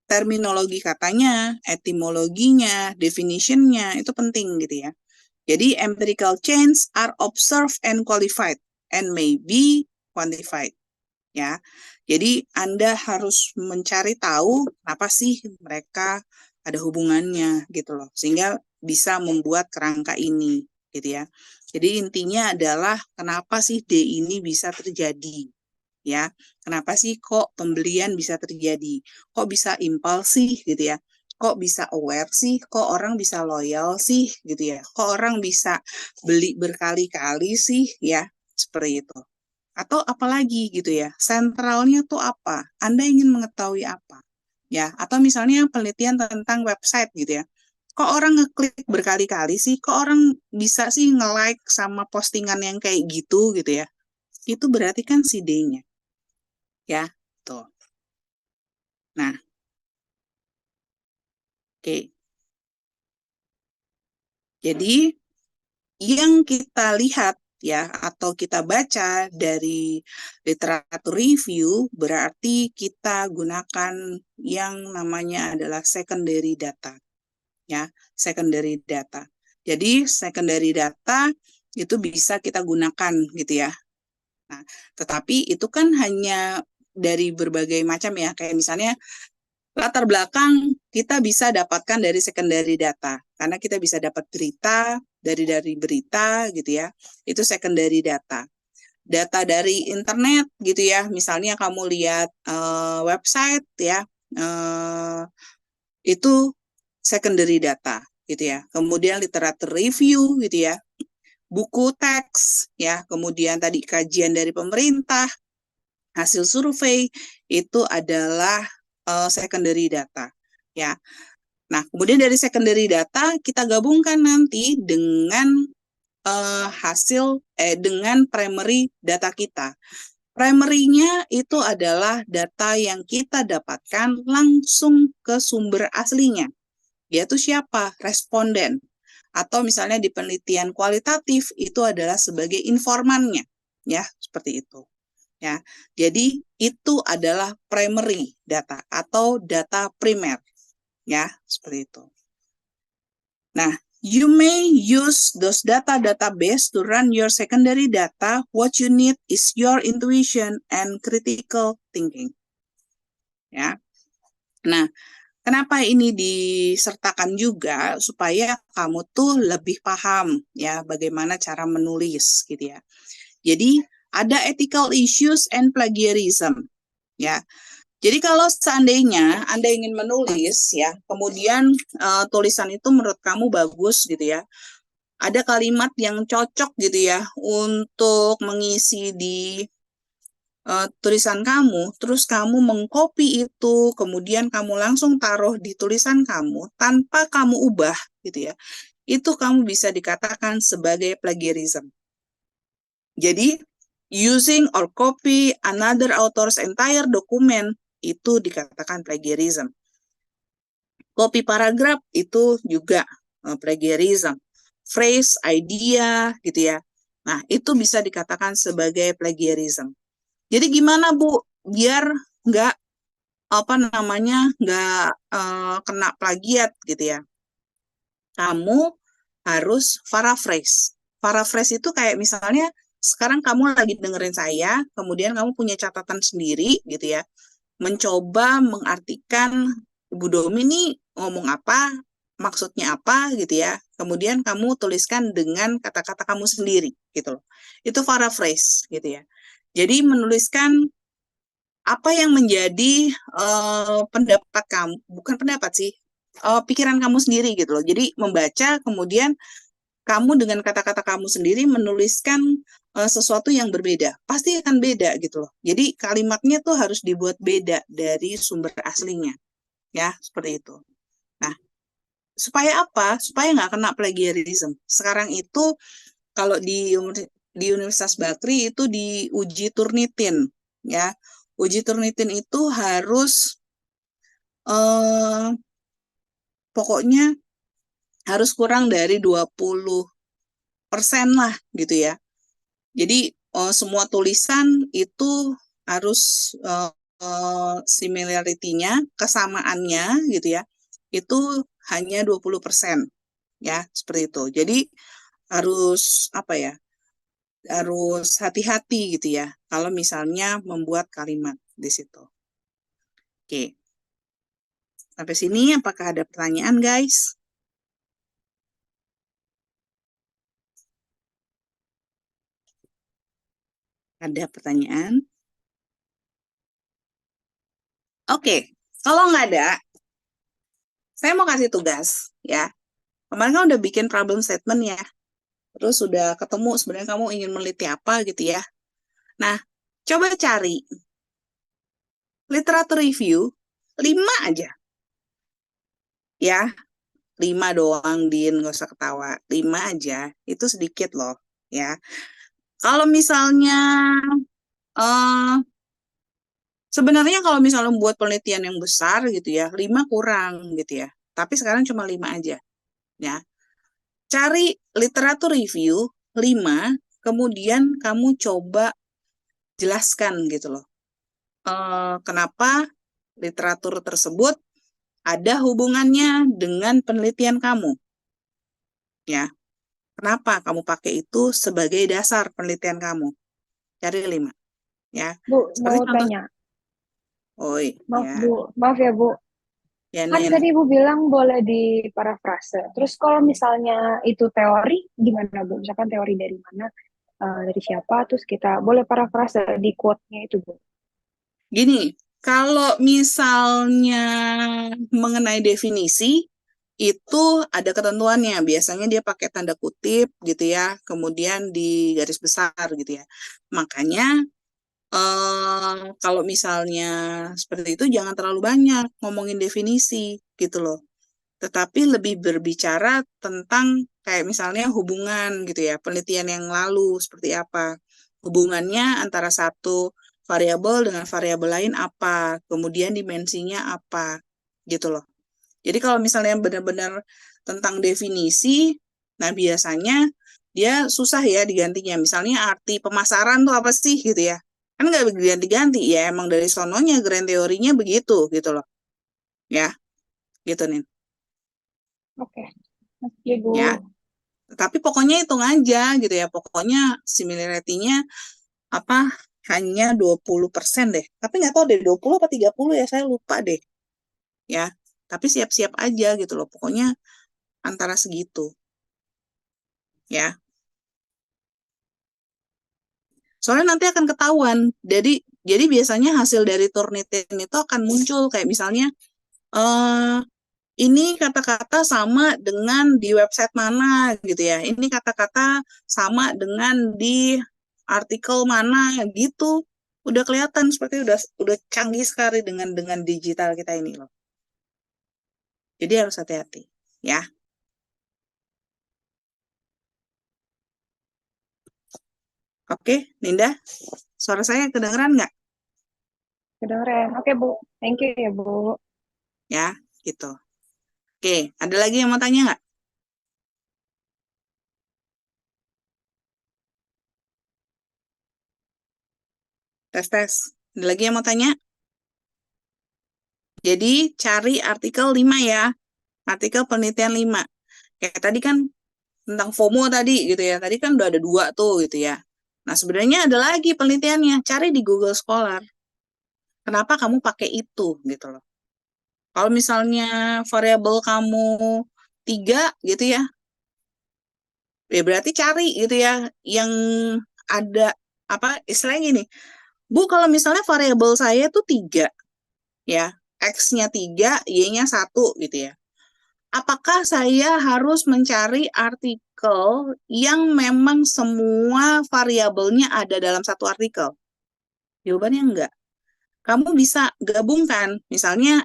terminologi katanya, etimologinya, definitionnya, itu penting gitu ya. Jadi, empirical change are observed and qualified, and may be quantified. Ya, jadi Anda harus mencari tahu apa sih mereka ada hubungannya gitu loh, sehingga bisa membuat kerangka ini gitu ya. Jadi intinya adalah kenapa sih D ini bisa terjadi ya? Kenapa sih kok pembelian bisa terjadi? Kok bisa impulsif gitu ya? Kok bisa aware sih? Kok orang bisa loyal sih gitu ya? Kok orang bisa beli berkali-kali sih ya? Seperti itu. Atau apalagi gitu ya, sentralnya tuh apa? Anda ingin mengetahui apa? Ya, atau misalnya penelitian tentang website gitu ya. Kok orang ngeklik berkali-kali sih? Kok orang bisa sih nge-like sama postingan yang kayak gitu ya? Itu berarti kan si D-nya. Ya, tuh. Nah, oke. Jadi, yang kita lihat ya atau kita baca dari literatur review berarti kita gunakan yang namanya adalah secondary data ya, secondary data. Jadi secondary data itu bisa kita gunakan gitu ya. Nah, tetapi itu kan hanya dari berbagai macam ya, kayak misalnya Latar belakang kita bisa dapatkan dari secondary data, karena kita bisa dapat berita dari berita gitu ya, itu secondary data. Data dari internet gitu ya, misalnya kamu lihat website ya, itu secondary data gitu ya. Kemudian literatur review gitu ya, buku teks ya, kemudian tadi kajian dari pemerintah, hasil survei itu adalah secondary data ya. Nah, kemudian dari secondary data kita gabungkan nanti dengan dengan primary data kita. Primary-nya itu adalah data yang kita dapatkan langsung ke sumber aslinya, yaitu siapa? Responden. Atau misalnya di penelitian kualitatif itu adalah sebagai informannya, ya, seperti itu. Ya, jadi itu adalah primary data atau data primer, ya, seperti itu. Nah, you may use those data database to run your secondary data. What you need is your intuition and critical thinking. Ya. Nah, kenapa ini disertakan juga supaya kamu tuh lebih paham ya bagaimana cara menulis gitu ya. Jadi ada ethical issues and plagiarism ya. Jadi kalau seandainya Anda ingin menulis ya, kemudian tulisan itu menurut kamu bagus gitu ya, ada kalimat yang cocok gitu ya untuk mengisi di tulisan kamu, terus kamu mengcopy itu, kemudian kamu langsung taruh di tulisan kamu tanpa kamu ubah gitu ya, itu kamu bisa dikatakan sebagai plagiarism. Jadi, using or copy another author's entire document itu dikatakan plagiarism. Copy paragraf itu juga plagiarism. Phrase, idea, gitu ya. Nah, itu bisa dikatakan sebagai plagiarism. Jadi gimana Bu, biar nggak nggak kena plagiat gitu ya? Kamu harus paraphrase. Paraphrase itu kayak misalnya sekarang kamu lagi dengerin saya, kemudian kamu punya catatan sendiri gitu ya, mencoba mengartikan Ibu Domi ini ngomong apa, maksudnya apa gitu ya, kemudian kamu tuliskan dengan kata-kata kamu sendiri gitu loh. Itu paraphrase gitu ya. Jadi menuliskan apa yang menjadi pendapat kamu, bukan pendapat sih, pikiran kamu sendiri gitu loh. Jadi membaca kemudian kamu dengan kata-kata kamu sendiri menuliskan sesuatu yang berbeda, pasti akan beda gitu loh. Jadi kalimatnya tuh harus dibuat beda dari sumber aslinya, ya seperti itu. Nah, supaya apa? Supaya nggak kena plagiarism. Sekarang itu kalau di Universitas Bakri itu diuji Turnitin, ya. Uji Turnitin itu harus pokoknya harus kurang dari 20% lah gitu ya. Jadi semua tulisan itu harus similarity-nya, kesamaannya gitu ya, itu hanya 20% ya, seperti itu. Jadi harus harus hati-hati gitu ya kalau misalnya membuat kalimat di situ. Oke. Sampai sini apakah ada pertanyaan, guys? Ada pertanyaan? Oke, kalau nggak ada, saya mau kasih tugas ya. Kemarin kan udah bikin problem statement ya. Terus sudah ketemu sebenarnya kamu ingin meneliti apa gitu ya. Nah, coba cari literatur review 5 aja. Ya, 5 doang, Din, nggak usah ketawa. 5 aja, itu sedikit loh ya. Kalau misalnya sebenarnya kalau misalnya membuat penelitian yang besar gitu ya, 5 kurang gitu ya. Tapi sekarang cuma 5 aja ya. Cari literatur review 5, kemudian kamu coba jelaskan gitu loh. Kenapa literatur tersebut ada hubungannya dengan penelitian kamu. Ya. Kenapa kamu pakai itu sebagai dasar penelitian kamu? Cari 5. Ya. Bu, Seperti mau contoh. tanya. Oi, Maaf ya. Bu, maaf ya Bu. Ya, Kan Nin. tadi Ibu bilang boleh diparafrase. Terus kalau misalnya itu teori, gimana Bu? Misalkan teori dari mana, dari siapa, terus kita boleh parafrase di quote-nya itu Bu. Gini, kalau misalnya mengenai definisi, itu ada ketentuannya. Biasanya dia pakai tanda kutip gitu ya, kemudian di garis besar gitu ya. Makanya kalau misalnya seperti itu jangan terlalu banyak ngomongin definisi gitu loh. Tetapi lebih berbicara tentang kayak misalnya hubungan gitu ya, penelitian yang lalu seperti apa. Hubungannya antara satu variabel dengan variabel lain apa, kemudian dimensinya apa gitu loh. Jadi kalau misalnya benar-benar tentang definisi, nah biasanya dia susah ya digantinya. Misalnya arti pemasaran tuh apa sih gitu ya. Kan nggak diganti-ganti ya, emang dari sononya grand teorinya begitu gitu loh. Ya, gitu nih. Oke. Oke Bu. Ya, tapi pokoknya hitung aja gitu ya. Pokoknya similarity-nya apa hanya 20% deh. Tapi nggak tahu deh 20 apa 30 ya, saya lupa deh. Ya, tapi siap-siap aja gitu loh. Pokoknya antara segitu. Ya. Soalnya nanti akan ketahuan. Jadi biasanya hasil dari Turnitin itu akan muncul kayak misalnya eh ini kata-kata sama dengan di website mana gitu ya. Ini kata-kata sama dengan di artikel mana gitu. Udah kelihatan seperti udah canggih sekali dengan digital kita ini loh. Jadi harus hati-hati ya. Oke, Ninda, suara saya kedengeran nggak? Kedengeran. Oke Bu. Thank you ya Bu. Ya, gitu. Oke, ada lagi yang mau tanya nggak? Tes. Ada lagi yang mau tanya? Jadi cari artikel 5 ya. Artikel penelitian 5. Kayak tadi kan tentang FOMO tadi gitu ya. Tadi kan udah ada 2 tuh gitu ya. Nah sebenarnya ada lagi penelitiannya. Cari di Google Scholar. Kenapa kamu pakai itu gitu loh. Kalau misalnya variabel kamu 3 gitu ya. Ya berarti cari gitu ya. Yang ada apa istilahnya gini. Bu kalau misalnya variabel saya tuh 3 ya. X-nya 3, Y-nya 1 gitu ya. Apakah saya harus mencari artikel yang memang semua variabelnya ada dalam satu artikel? Jawabannya enggak. Kamu bisa gabungkan, misalnya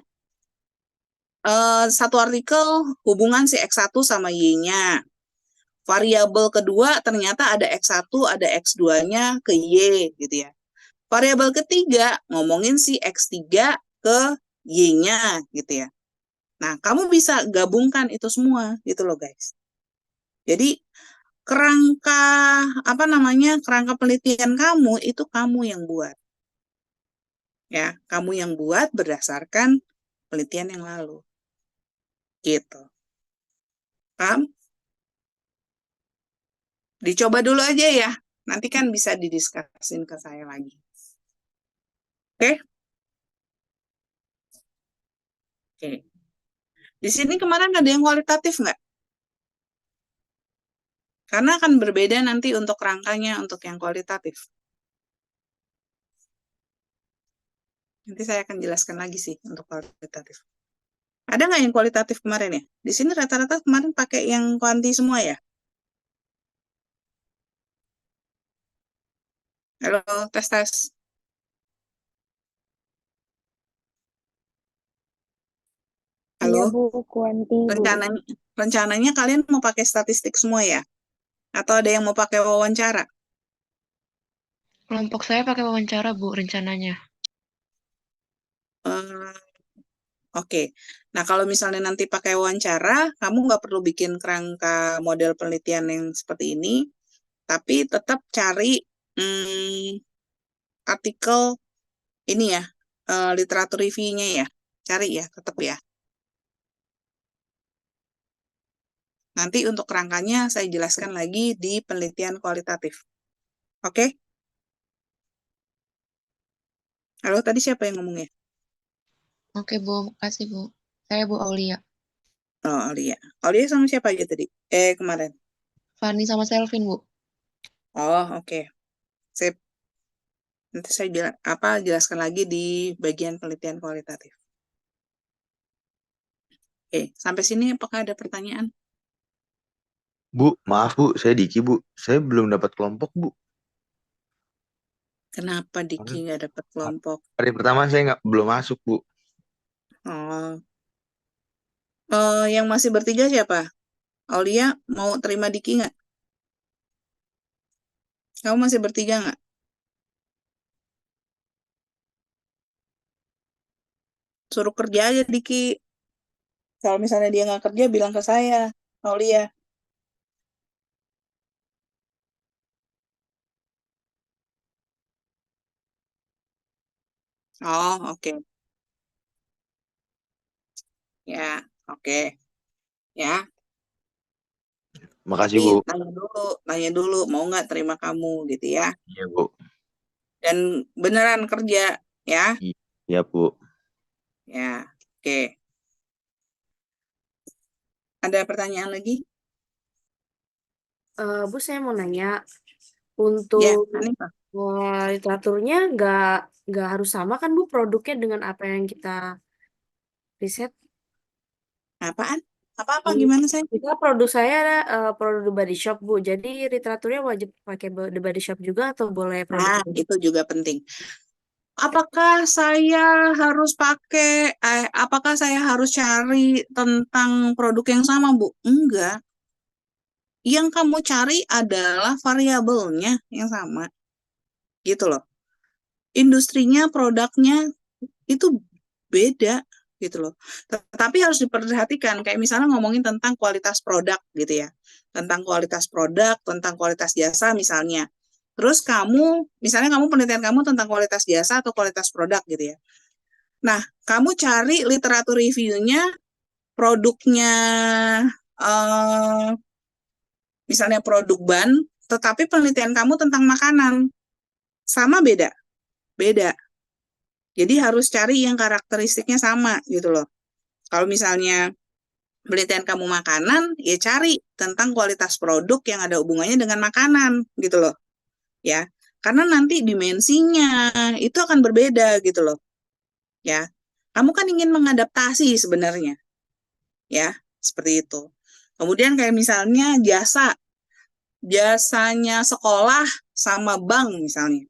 satu artikel hubungan si X1 sama Y-nya. Variabel kedua ternyata ada X1, ada X2-nya ke Y gitu ya. Variabel ketiga ngomongin si X3 ke Y-nya gitu ya. Nah, kamu bisa gabungkan itu semua gitu loh guys. Jadi kerangka apa namanya kerangka penelitian kamu itu kamu yang buat ya kamu yang buat berdasarkan penelitian yang lalu gitu paham dicoba dulu aja ya nanti kan bisa didiskusin ke saya lagi oke oke di sini kemarin ada yang kualitatif nggak karena akan berbeda nanti untuk rangkanya untuk yang kualitatif nanti saya akan jelaskan lagi sih untuk kualitatif. Ada nggak yang kualitatif kemarin ya? Di sini rata-rata kemarin pakai yang kuanti semua ya? Halo, tes. Iya Halo, Bu. Kuanti Bu. rencananya kalian mau pakai statistik semua ya? Atau ada yang mau pakai wawancara? Kelompok saya pakai wawancara, Bu, rencananya. Eh, Oke. Nah, kalau misalnya nanti pakai wawancara, kamu nggak perlu bikin kerangka model penelitian yang seperti ini, tapi tetap cari artikel ini ya, literatur review-nya ya. Cari ya, tetap ya. Nanti untuk kerangkanya saya jelaskan lagi di penelitian kualitatif. Oke? Halo, tadi siapa yang ngomongnya? Oke, Bu. Makasih, Bu. Saya Bu Aulia. Oh, Aulia. Aulia sama siapa aja tadi? Kemarin. Fani sama Selvin, Bu. Oh, oke. Sip. Nanti saya jelaskan lagi di bagian penelitian kualitatif. Oke, sampai sini apakah ada pertanyaan? Bu, maaf Bu, saya Diki Bu. Saya belum dapat kelompok Bu. Kenapa Diki nggak dapat kelompok? Hari pertama saya belum masuk Bu. Oh, yang masih bertiga siapa? Aulia mau terima Diki nggak? Kamu masih bertiga nggak? Suruh kerja aja Diki. Kalau misalnya dia nggak kerja, bilang ke saya, Aulia. Oh, oke. Ya, oke. Ya, Makasih tapi Bu. tanya dulu, mau nggak terima kamu gitu ya. Iya Bu. Dan beneran kerja, ya. Iya Bu. Ya, oke. Ada pertanyaan lagi? Bu, saya mau nanya, Ya, untuk Hanifah. literaturnya nggak harus sama kan Bu produknya dengan apa yang kita riset? Apaan? Apa-apa gimana saya? Kita produk saya produk The Body Shop Bu, jadi literaturnya wajib pakai The Body Shop juga atau boleh produk Nah, lain? itu juga penting. Apakah saya harus cari tentang produk yang sama, Bu? Enggak. Yang kamu cari adalah variabelnya yang sama. Gitu loh. Industrinya, produknya itu beda gitu loh. Tetapi harus diperhatikan kayak misalnya ngomongin tentang kualitas produk gitu ya. Tentang kualitas produk, tentang kualitas jasa misalnya. Terus misalnya kamu penelitian kamu tentang kualitas jasa atau kualitas produk gitu ya. Nah, kamu cari literatur reviewnya, produknya, misalnya produk ban, tetapi penelitian kamu tentang makanan. Sama beda? Beda. Jadi harus cari yang karakteristiknya sama gitu loh. Kalau misalnya penelitian kamu makanan, ya cari tentang kualitas produk yang ada hubungannya dengan makanan gitu loh. Ya. Karena nanti dimensinya itu akan berbeda gitu loh. Ya. Kamu kan ingin mengadaptasi sebenarnya. Ya, seperti itu. Kemudian kayak misalnya jasanya sekolah sama bank misalnya.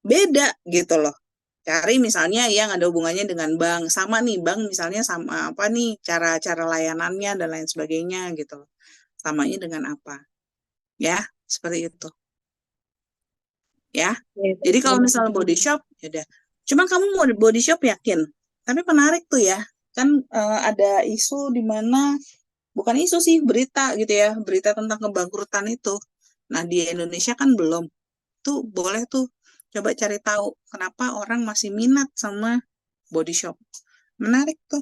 Beda gitu loh. Cari misalnya yang ada hubungannya dengan bank. Sama nih, bank misalnya sama apa nih, cara-cara layanannya dan lain sebagainya gitu loh. Samanya dengan apa. Ya, seperti itu. Ya. Jadi kalau misalnya body shop, ya udah. Cuma kamu mau body shop yakin. Tapi menarik tuh ya. Kan ada isu di mana, bukan isu sih, berita gitu ya. Berita tentang kebangkrutan itu. Nah, di Indonesia kan belum. Tuh boleh tuh coba cari tahu kenapa orang masih minat sama body shop. Menarik tuh.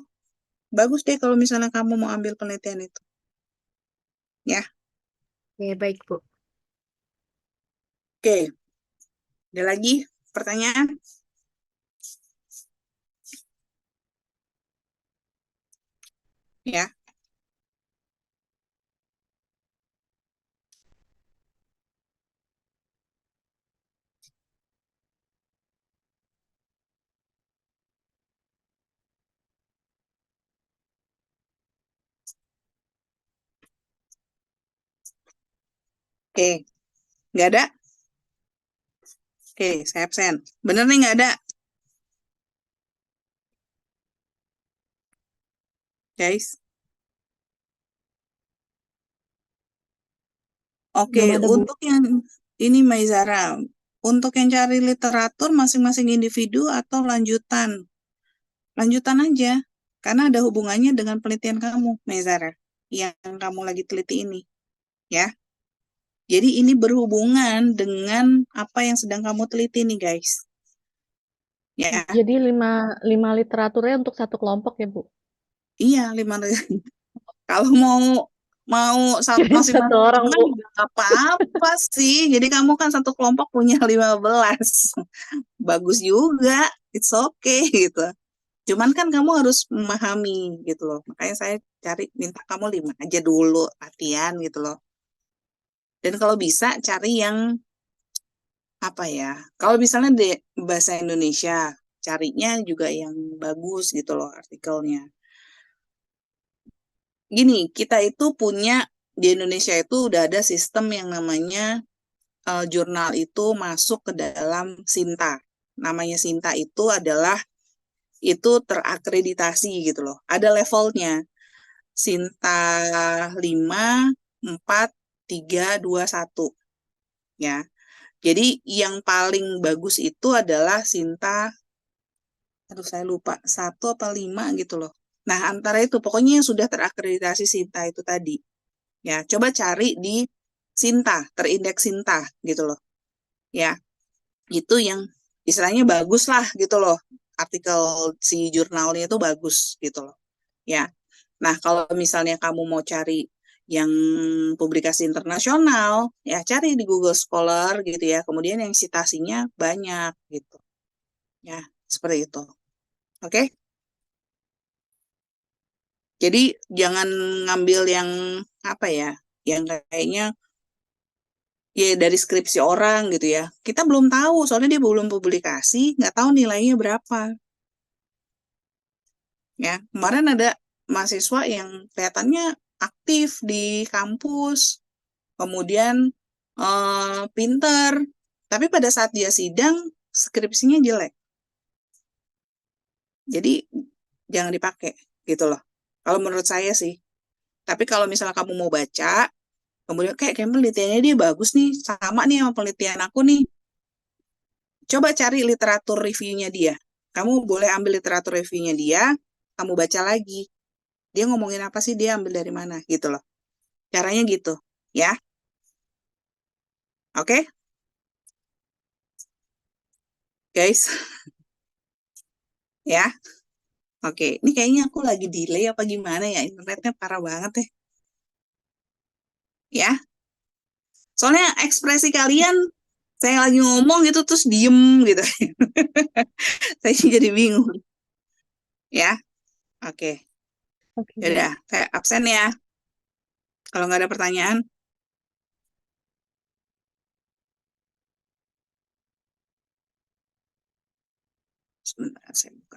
Bagus deh kalau misalnya kamu mau ambil penelitian itu. Ya, Oke, baik Bu. oke. Ada lagi pertanyaan? Ya, oke. Nggak ada? Oke, saya absen. Bener nih nggak ada? Guys. Oke, Belum ada, Bu. untuk yang ini Maizara, untuk yang cari literatur masing-masing individu atau lanjutan? Lanjutan aja, karena ada hubungannya dengan penelitian kamu, Maizara, yang kamu lagi teliti ini. Ya, jadi ini berhubungan dengan apa yang sedang kamu teliti nih, guys. Ya, Jadi lima literaturnya untuk satu kelompok ya, Bu? iya 5. Kalau mau Jadi masing-masing satu orang, teman Bu. juga apa-apa sih. Jadi kamu kan satu kelompok punya 15. Bagus juga, it's okay gitu. Cuman kan kamu harus memahami gitu loh. Makanya saya minta kamu 5 aja dulu latihan gitu loh. Dan kalau bisa cari yang apa ya? Kalau misalnya di bahasa Indonesia, carinya juga yang bagus gitu loh artikelnya. Gini, kita itu punya di Indonesia itu udah ada sistem yang namanya jurnal itu masuk ke dalam Sinta. Namanya Sinta itu adalah itu terakreditasi gitu loh. Ada levelnya. Sinta 5, 4, 3, 2, 1. Ya. Jadi yang paling bagus itu adalah Sinta, aduh saya lupa, 1 apa 5 gitu loh. Nah, antara itu pokoknya yang sudah terakreditasi Sinta itu tadi. Ya, coba cari di Sinta, terindeks Sinta gitu loh. Ya, itu yang istilahnya bagus lah gitu loh. Artikel si jurnalnya itu bagus gitu loh. Ya. Nah, kalau misalnya kamu mau cari yang publikasi internasional, ya cari di Google Scholar gitu ya. Kemudian yang citasinya banyak gitu. Ya, seperti itu. Oke? Jadi jangan ngambil yang apa ya, yang kayaknya ya dari skripsi orang gitu ya. Kita belum tahu, soalnya dia belum publikasi, nggak tahu nilainya berapa. Ya, kemarin ada mahasiswa yang kelihatannya aktif di kampus, kemudian pinter, tapi pada saat dia sidang skripsinya jelek. Jadi jangan dipakai gitu loh. Kalau menurut saya sih. Tapi kalau misalnya kamu mau baca, kemudian kayak penelitiannya dia bagus nih, sama nih sama penelitian aku nih. Coba cari literatur reviewnya dia. Kamu boleh ambil literatur reviewnya dia, kamu baca lagi. Dia ngomongin apa sih, dia ambil dari mana gitu loh. Caranya gitu, ya. Oke? Guys. Ya. Oke, ini kayaknya aku lagi delay apa gimana ya? Internetnya parah banget ya. Ya. Soalnya ekspresi kalian, saya lagi ngomong gitu terus diem gitu. Saya jadi bingung. Ya. Oke. Oke, Bu. Yaudah, saya absen ya. Kalau nggak ada pertanyaan. Sebentar, saya buka.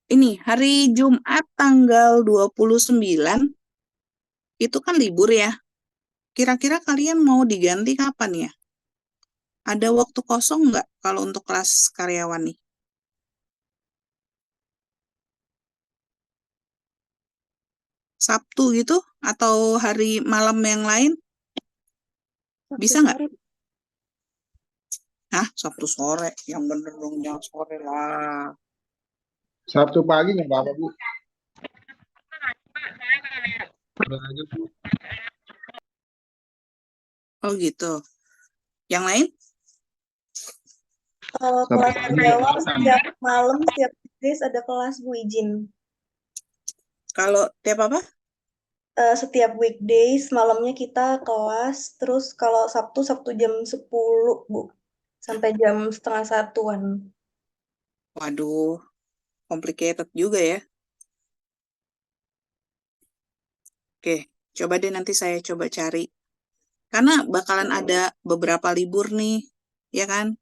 Ini hari Jumat tanggal 29 itu kan libur ya. Kira-kira kalian mau diganti kapan ya? Ada waktu kosong nggak kalau untuk kelas karyawan nih? Sabtu gitu? Atau hari malam yang lain? Sabtu Bisa nggak? sore. Hah? Sabtu sore? Yang bener dong, jangan sore lah. Sabtu pagi nggak apa-apa, Bu. Boleh aja, Bu. Oh gitu. Yang lain? Sabtu Kelas pagi karyawan nggak setiap malam, setiap weekdays ada kelas Bu izin. Kalau tiap apa? Setiap weekdays malamnya kita kelas, terus kalau Sabtu jam 10 Bu, sampai jam setengah satuan. Waduh, complicated juga ya. Oke, coba deh nanti saya coba cari. Karena bakalan ada beberapa libur nih, ya kan?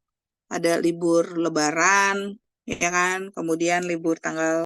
Ada libur Lebaran, ya kan? Kemudian libur tanggal